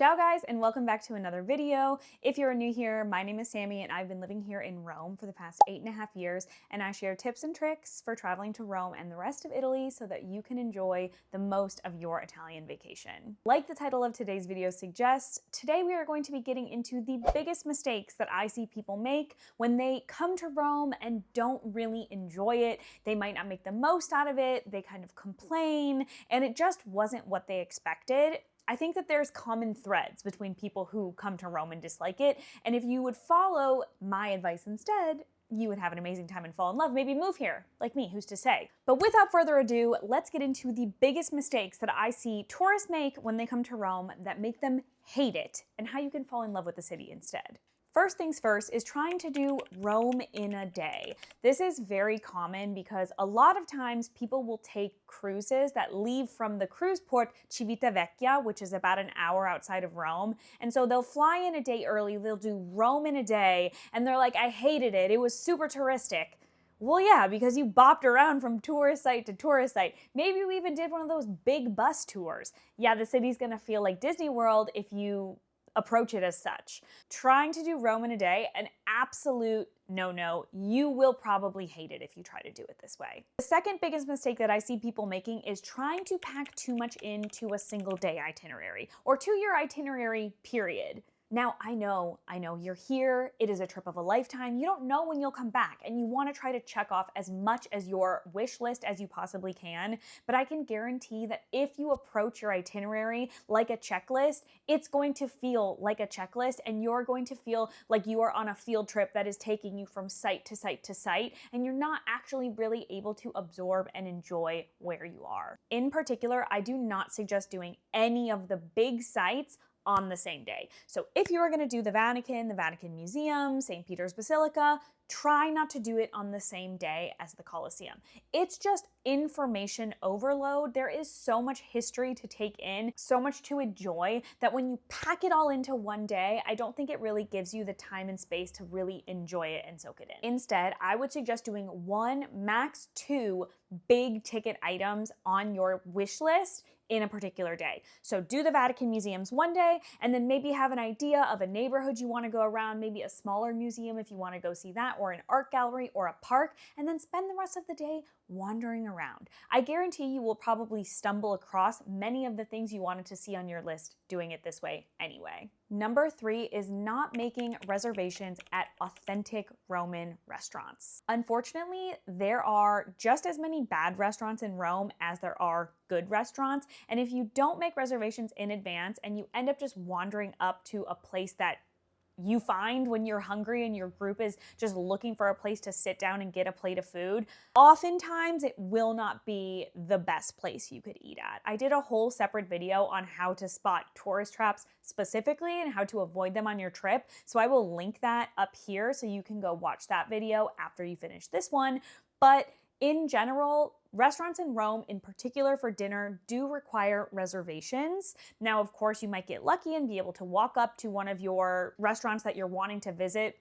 Ciao guys, and welcome back to another video. If you're new here, my name is Sammy and I've been living here in Rome for the past 8.5 years, and I share tips and tricks for traveling to Rome and the rest of Italy so that you can enjoy the most of your Italian vacation. Like the title of today's video suggests, today we are going to be getting into the biggest mistakes that I see people make when they come to Rome and don't really enjoy it. They might not make the most out of it, they kind of complain, and it just wasn't what they expected. I think that there's common threads between people who come to Rome and dislike it, and if you would follow my advice instead, you would have an amazing time and fall in love, maybe move here, like me, who's to say. But without further ado, let's get into the biggest mistakes that I see tourists make when they come to Rome that make them hate it, and how you can fall in love with the city instead. First things first is trying to do Rome in a day. This is very common because a lot of times people will take cruises that leave from the cruise port Civitavecchia, which is about an hour outside of Rome. And so they'll fly in a day early, they'll do Rome in a day, and they're like, I hated it, it was super touristic. Well, yeah, because you bopped around from tourist site to tourist site. Maybe you even did one of those big bus tours. Yeah, the city's gonna feel like Disney World if you approach it as such. Trying to do Rome in a day, an absolute no-no. You will probably hate it if you try to do it this way. The second biggest mistake that I see people making is trying to pack too much into a single day itinerary, or to your itinerary, period. Now, I know, you're here, it is a trip of a lifetime, you don't know when you'll come back, and you want to try to check off as much as your wish list as you possibly can, but I can guarantee that if you approach your itinerary like a checklist, it's going to feel like a checklist, and you're going to feel like you are on a field trip that is taking you from site to site to site, and you're not actually really able to absorb and enjoy where you are. In particular, I do not suggest doing any of the big sites on the same day. So if you are going to do the Vatican Museum, St. Peter's Basilica, try not to do it on the same day as the Colosseum. It's just information overload. There is so much history to take in, so much to enjoy, that when you pack it all into one day, I don't think it really gives you the time and space to really enjoy it and soak it in. Instead, I would suggest doing one, max two big ticket items on your wish list in a particular day. So do the Vatican museums one day, and then maybe have an idea of a neighborhood you want to go around, maybe a smaller museum if you want to go see that, or an art gallery or a park, and then spend the rest of the day wandering around. I guarantee you will probably stumble across many of the things you wanted to see on your list doing it this way anyway. Number 3 is not making reservations at authentic Roman restaurants. Unfortunately, there are just as many bad restaurants in Rome as there are good restaurants, and if you don't make reservations in advance and you end up just wandering up to a place that you find when you're hungry and your group is just looking for a place to sit down and get a plate of food, oftentimes it will not be the best place you could eat at. I did a whole separate video on how to spot tourist traps specifically and how to avoid them on your trip, so I will link that up here so you can go watch that video after you finish this one. But in general, restaurants in Rome, in particular for dinner, do require reservations. Now, of course, you might get lucky and be able to walk up to one of your restaurants that you're wanting to visit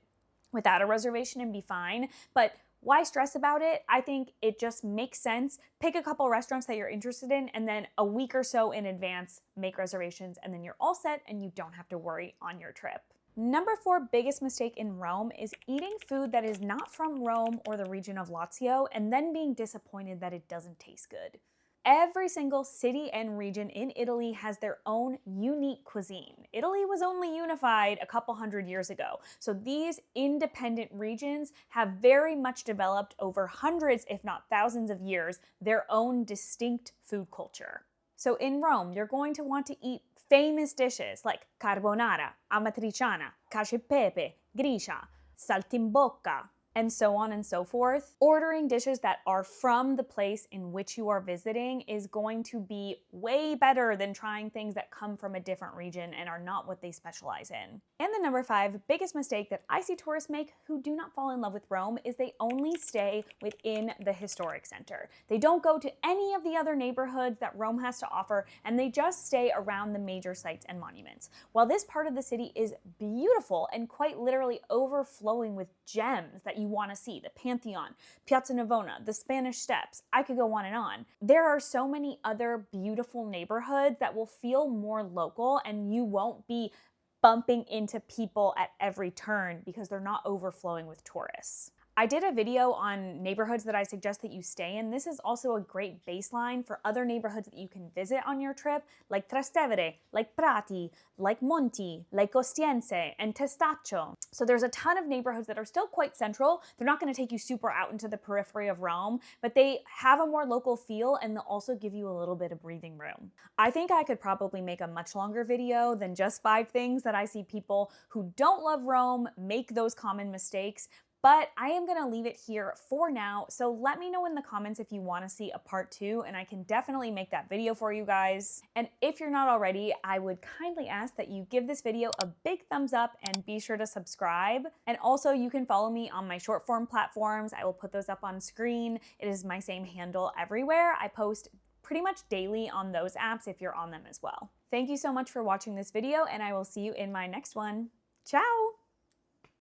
without a reservation and be fine, but why stress about it? I think it just makes sense. Pick a couple restaurants that you're interested in, and then a week or so in advance, make reservations, and then you're all set and you don't have to worry on your trip. Number 4 biggest mistake in Rome is eating food that is not from Rome or the region of Lazio and then being disappointed that it doesn't taste good. Every single city and region in Italy has their own unique cuisine. Italy was only unified a couple hundred years ago, so these independent regions have very much developed over hundreds, if not thousands of years, their own distinct food culture. So in Rome, you're going to want to eat famous dishes like carbonara, amatriciana, cacio e pepe, gricia, saltimbocca, and so on and so forth. Ordering dishes that are from the place in which you are visiting is going to be way better than trying things that come from a different region and are not what they specialize in. And the number 5 biggest mistake that I see tourists make who do not fall in love with Rome is they only stay within the historic center. They don't go to any of the other neighborhoods that Rome has to offer, and they just stay around the major sites and monuments. While this part of the city is beautiful and quite literally overflowing with gems that you want to see, the Pantheon, Piazza Navona, the Spanish Steps. I could go on and on. There are so many other beautiful neighborhoods that will feel more local, and you won't be bumping into people at every turn because they're not overflowing with tourists. I did a video on neighborhoods that I suggest that you stay in. This is also a great baseline for other neighborhoods that you can visit on your trip, like Trastevere, like Prati, like Monti, like Ostiense, and Testaccio. So there's a ton of neighborhoods that are still quite central. They're not going to take you super out into the periphery of Rome, but they have a more local feel, and they'll also give you a little bit of breathing room. I think I could probably make a much longer video than just 5 things that I see people who don't love Rome make those common mistakes. But I am gonna leave it here for now, so let me know in the comments if you wanna see a part 2, and I can definitely make that video for you guys. And if you're not already, I would kindly ask that you give this video a big thumbs up and be sure to subscribe. And also you can follow me on my short form platforms. I will put those up on screen. It is my same handle everywhere. I post pretty much daily on those apps if you're on them as well. Thank you so much for watching this video, and I will see you in my next one. Ciao!